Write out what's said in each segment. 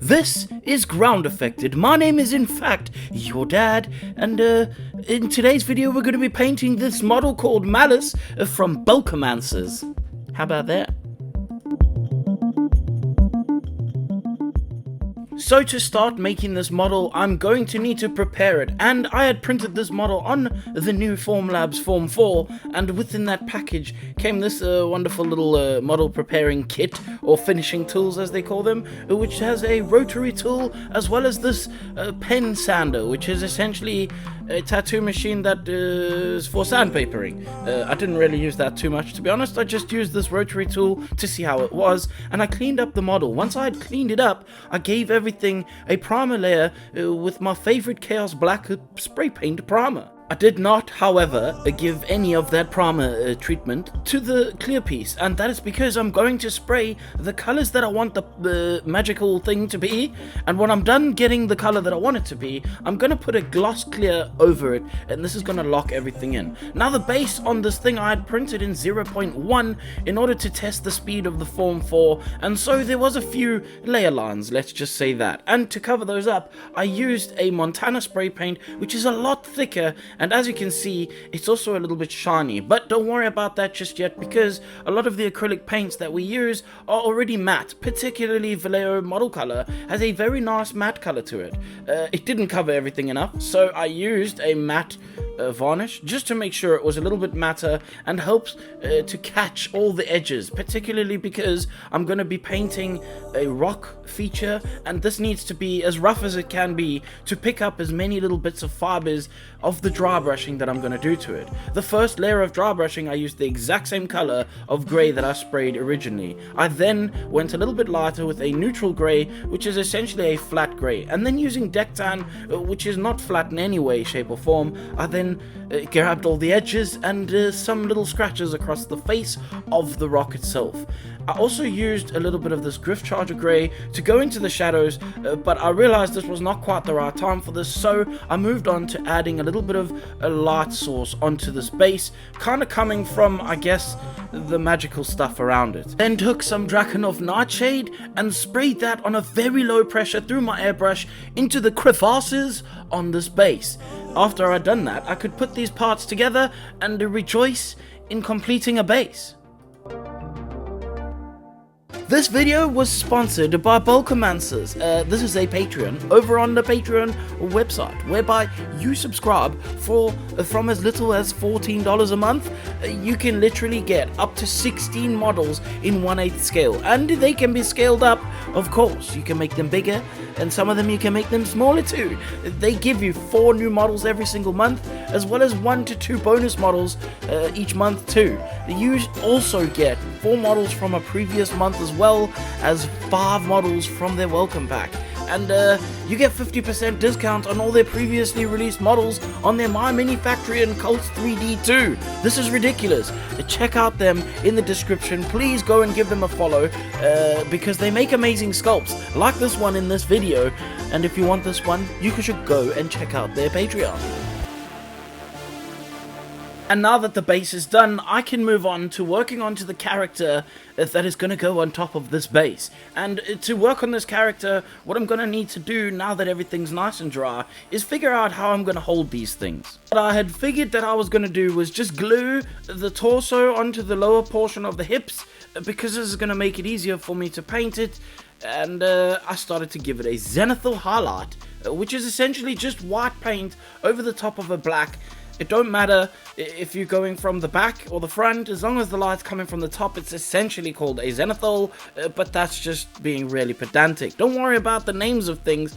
This is Groundeffected. My name is in fact your dad, and in today's video we're going to be painting this model called Malice from Bulkamancers. How about that? So to start making this model, I'm going to need to prepare it, and I had printed this model on the new Formlabs Form 4, and within that package came this wonderful little model preparing kit, or finishing tools as they call them, which has a rotary tool, as well as this pen sander, which is essentially a tattoo machine that is for sandpapering. I didn't really use that too much, to be honest. I just used this rotary tool to see how it was, and I cleaned up the model. Once I had cleaned it up, I gave everything a primer layer with my favorite Chaos Black spray paint primer. I did not, however, give any of that primer treatment to the clear piece, and that is because I'm going to spray the colors that I want the magical thing to be, and when I'm done getting the color that I want it to be, I'm going to put a gloss clear over it, and this is going to lock everything in. Now the base on this thing I had printed in 0.1 in order to test the speed of the Form 4, and so there was a few layer lines, let's just say that, and to cover those up, I used a Montana spray paint, which is a lot thicker, and as you can see, it's also a little bit shiny, but don't worry about that just yet, because a lot of the acrylic paints that we use are already matte. Particularly Vallejo Model Color has a very nice matte color to it. It didn't cover everything enough, so I used a matte varnish just to make sure it was a little bit matter and helps to catch all the edges, particularly because I'm going to be painting a rock feature, and this needs to be as rough as it can be to pick up as many little bits of fibers of the dry brushing that I'm going to do to it. The first layer of dry brushing, I used the exact same color of grey that I sprayed originally. I then went a little bit lighter with a neutral grey, which is essentially a flat grey, and then using deck tan, which is not flat in any way, shape or form, I then grabbed all the edges and some little scratches across the face of the rock itself. I also used a little bit of this Griff Charger Grey to go into the shadows, but I realized this was not quite the right time for this, so I moved on to adding a little bit of a light source onto this base, kind of coming from, I guess, the magical stuff around it. Then took some Drakenhof Nightshade and sprayed that on a very low pressure through my airbrush into the crevices on this base. After I'd done that, I could put these parts together and rejoice in completing a base. This video was sponsored by Bulkamancers. This is a Patreon over on the Patreon website, whereby you subscribe from as little as $14 a month. You can literally get up to 16 models in 1/8 scale, and they can be scaled up, of course. You can make them bigger, and some of them you can make them smaller too. They give you 4 new models every single month, as well as 1 to 2 bonus models each month too. You also get 4 models from a previous month, as well as 5 models from their welcome pack. And you get 50% discount on all their previously released models on their My Mini Factory and Cults 3D too. This is ridiculous. Check out them in the description. Please go and give them a follow, because they make amazing sculpts like this one in this video. And if you want this one, you should go and check out their Patreon. And now that the base is done, I can move on to working onto the character that is going to go on top of this base. And to work on this character, what I'm going to need to do now that everything's nice and dry is figure out how I'm going to hold these things. What I had figured that I was going to do was just glue the torso onto the lower portion of the hips, because this is going to make it easier for me to paint it. And I started to give it a zenithal highlight, which is essentially just white paint over the top of a black. It don't matter if you're going from the back or the front, as long as the light's coming from the top, it's essentially called a zenithal, but that's just being really pedantic. Don't worry about the names of things,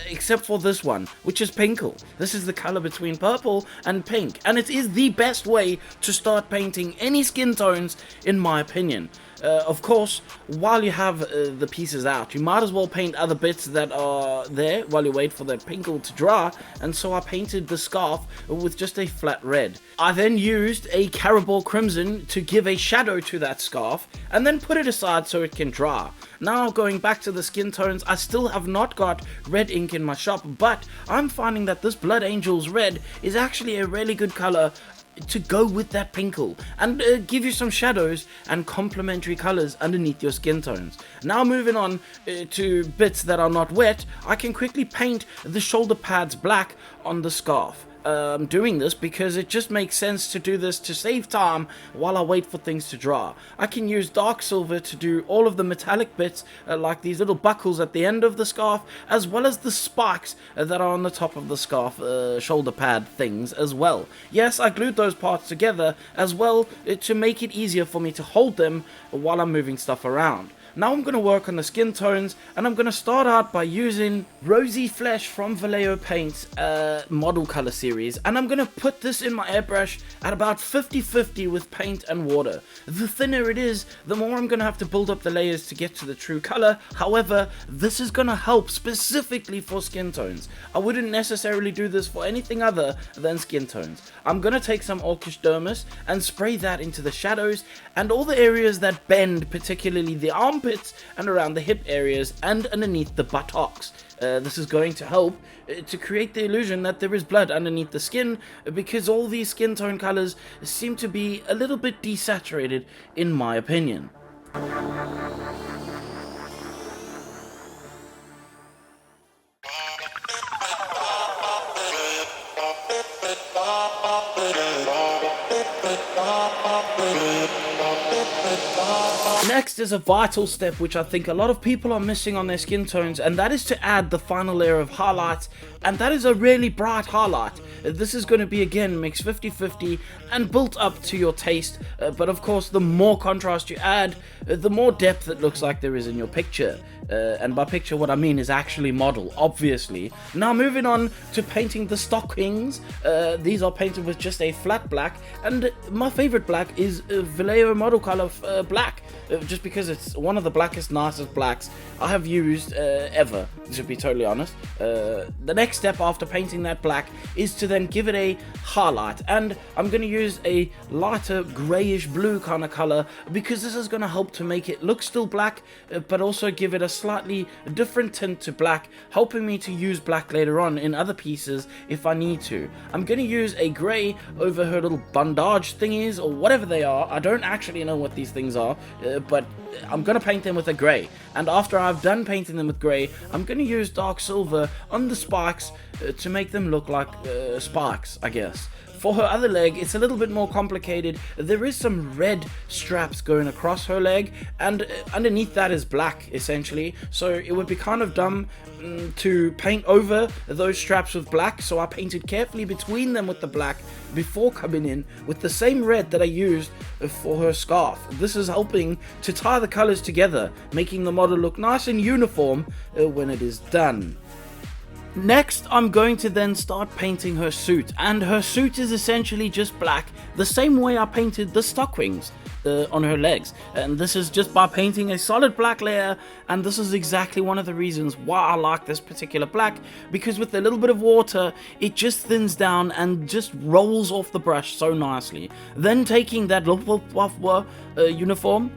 except for this one, which is pinkle. This is the color between purple and pink, and it is the best way to start painting any skin tones, in my opinion. Of course, while you have the pieces out, you might as well paint other bits that are there while you wait for the pinkle to dry, and so I painted the scarf with just a flat red. I then used a Carabao Crimson to give a shadow to that scarf, and then put it aside so it can dry. Now, going back to the skin tones, I still have not got red ink in my shop, but I'm finding that this Blood Angels Red is actually a really good color to go with that pinkle and give you some shadows and complementary colors underneath your skin tones. Now moving on to bits that are not wet, I can quickly paint the shoulder pads black on the scarf. I'm doing this because it just makes sense to do this to save time while I wait for things to dry. I can use dark silver to do all of the metallic bits like these little buckles at the end of the scarf, as well as the spikes that are on the top of the scarf shoulder pad things as well. Yes, I glued those parts together as well to make it easier for me to hold them while I'm moving stuff around. Now I'm going to work on the skin tones, and I'm going to start out by using Rosy Flesh from Vallejo Paint's model color series, and I'm going to put this in my airbrush at about 50-50 with paint and water. The thinner it is, the more I'm going to have to build up the layers to get to the true color. However, this is going to help specifically for skin tones. I wouldn't necessarily do this for anything other than skin tones. I'm going to take some Orcish Dermis and spray that into the shadows and all the areas that bend, particularly the armpits and around the hip areas and underneath the buttocks. This is going to help to create the illusion that there is blood underneath the skin, because all these skin tone colors seem to be a little bit desaturated in my opinion. Next is a vital step which I think a lot of people are missing on their skin tones, and that is to add the final layer of highlights, and that is a really bright highlight. This is going to be again mixed 50-50 and built up to your taste, but of course the more contrast you add, the more depth it looks like there is in your picture. And by picture what I mean is actually model, obviously. Now moving on to painting the stockings. These are painted with just a flat black, and my favorite black is Vallejo model color black, just because it's one of the blackest, nicest blacks I have used ever, to be totally honest. The next step after painting that black is to then give it a highlight, and I'm going to use a lighter grayish blue kind of color, because this is going to help to make it look still black, but also give it a slightly different tint to black, helping me to use black later on in other pieces if I need to. I'm going to use a grey over her little bandage thingies or whatever they are. I don't actually know what these things are, but I'm going to paint them with a grey, and after I've done painting them with grey, I'm going to use dark silver on the spikes to make them look like spikes, I guess. For her other leg, it's a little bit more complicated. There is some red straps going across her leg, and underneath that is black, essentially. So it would be kind of dumb to paint over those straps with black, so I painted carefully between them with the black before coming in with the same red that I used for her scarf. This is helping to tie the colors together, making the model look nice and uniform when it is done. Next, I'm going to then start painting her suit, and her suit is essentially just black, the same way I painted the stock wings on her legs. And this is just by painting a solid black layer, and this is exactly one of the reasons why I like this particular black, because with a little bit of water, it just thins down and just rolls off the brush so nicely. Then taking that uniform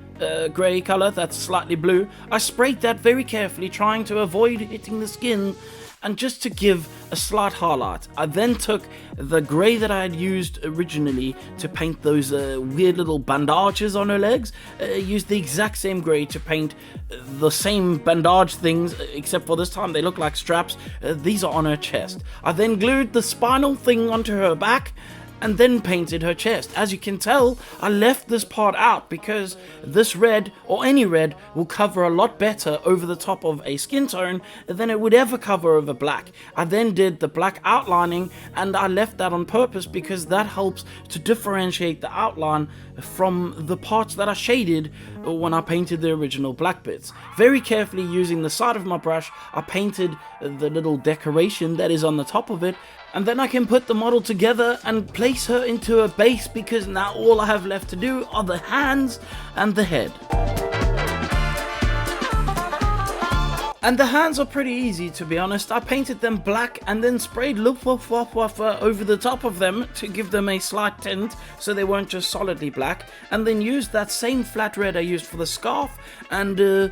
grey color that's slightly blue, I sprayed that very carefully, trying to avoid hitting the skin, and just to give a slight highlight. I then took the grey that I had used originally to paint those weird little bandages on her legs, used the exact same grey to paint the same bandage things, except for this time they look like straps. These are on her chest. I then glued the spinal thing onto her back, and then painted her chest. As you can tell, I left this part out because this red, or any red, will cover a lot better over the top of a skin tone than it would ever cover over black. I then did the black outlining, and I left that on purpose because that helps to differentiate the outline from the parts that I shaded when I painted the original black bits. Very carefully, using the side of my brush, I painted the little decoration that is on the top of it, and then I can put the model together and place her into a base, because now all I have left to do are the hands and the head. And the hands are pretty easy, to be honest. I painted them black and then sprayed Luftwaffe over the top of them to give them a slight tint so they weren't just solidly black, and then used that same flat red I used for the scarf and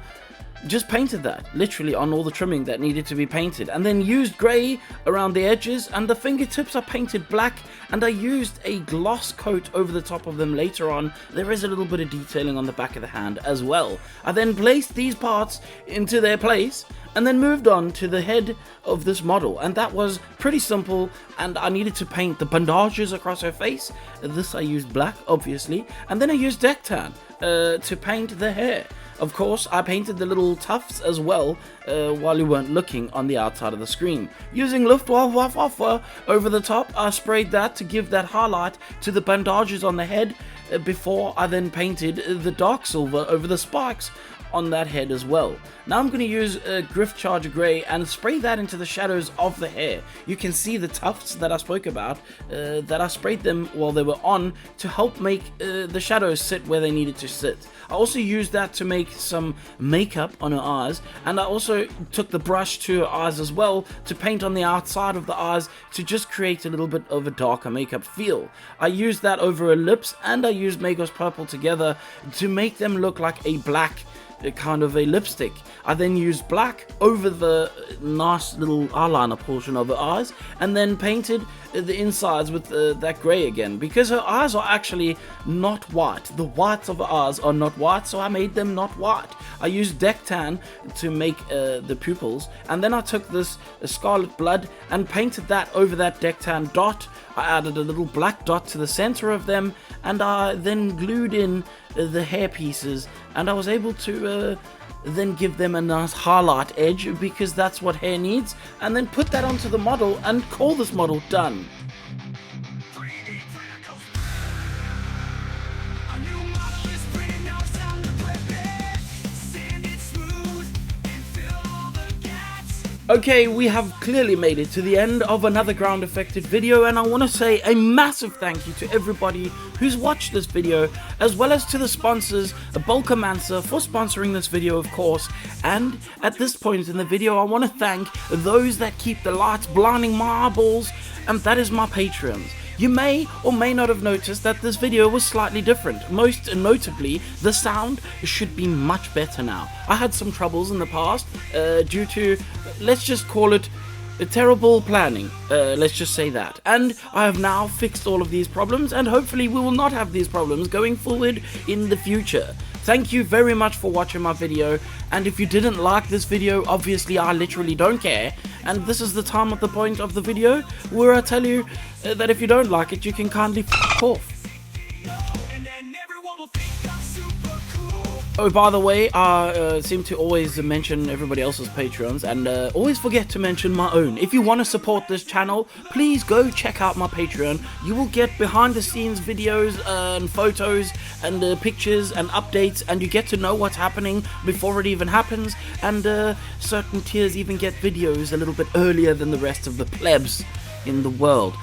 just painted that, literally on all the trimming that needed to be painted, and then used grey around the edges, and the fingertips are painted black, and I used a gloss coat over the top of them later on. There is a little bit of detailing on the back of the hand as well. I then placed these parts into their place, and then moved on to the head of this model, and that was pretty simple. And I needed to paint the bandages across her face. This I used black, obviously, and then I used deck tan to paint the hair. Of course, I painted the little tufts as well while you weren't looking on the outside of the screen. Using Luftwaffe over the top, I sprayed that to give that highlight to the bandages on the head before I then painted the dark silver over the spikes on that head as well. Now I'm going to use Griff Charger Grey and spray that into the shadows of the hair. You can see the tufts that I spoke about, that I sprayed them while they were on to help make the shadows sit where they needed to sit. I also used that to make some makeup on her eyes, and I also took the brush to her eyes as well to paint on the outside of the eyes to just create a little bit of a darker makeup feel. I used that over her lips, and I used Magos Purple together to make them look like a black kind of a lipstick. I then used black over the nice little eyeliner portion of her eyes, and then painted the insides with that grey again, because her eyes are actually not white. The whites of her eyes are not white, so I made them not white. I used deck tan to make the pupils, and then I took this scarlet blood and painted that over that deck tan dot. I added a little black dot to the center of them, and I then glued in the hair pieces, and I was able to then give them a nice highlight edge, because that's what hair needs, and then put that onto the model and call this model done. Okay, we have clearly made it to the end of another Groundeffected video, and I want to say a massive thank you to everybody who's watched this video, as well as to the sponsors, Bulkamancer, for sponsoring this video, of course. And at this point in the video, I want to thank those that keep the lights blinding my eyeballs, and that is my Patreons. You may or may not have noticed that this video was slightly different. Most notably, the sound should be much better now. I had some troubles in the past due to, let's just call it, terrible planning. Let's just say that. And I have now fixed all of these problems, and hopefully we will not have these problems going forward in the future. Thank you very much for watching my video, and if you didn't like this video, obviously I literally don't care, and this is the time at the point of the video where I tell you that if you don't like it, you can kindly f*** off. Oh, by the way, I seem to always mention everybody else's Patreons, and always forget to mention my own. If you want to support this channel, please go check out my Patreon. You will get behind the scenes videos and photos and pictures and updates, and you get to know what's happening before it even happens, and certain tiers even get videos a little bit earlier than the rest of the plebs in the world.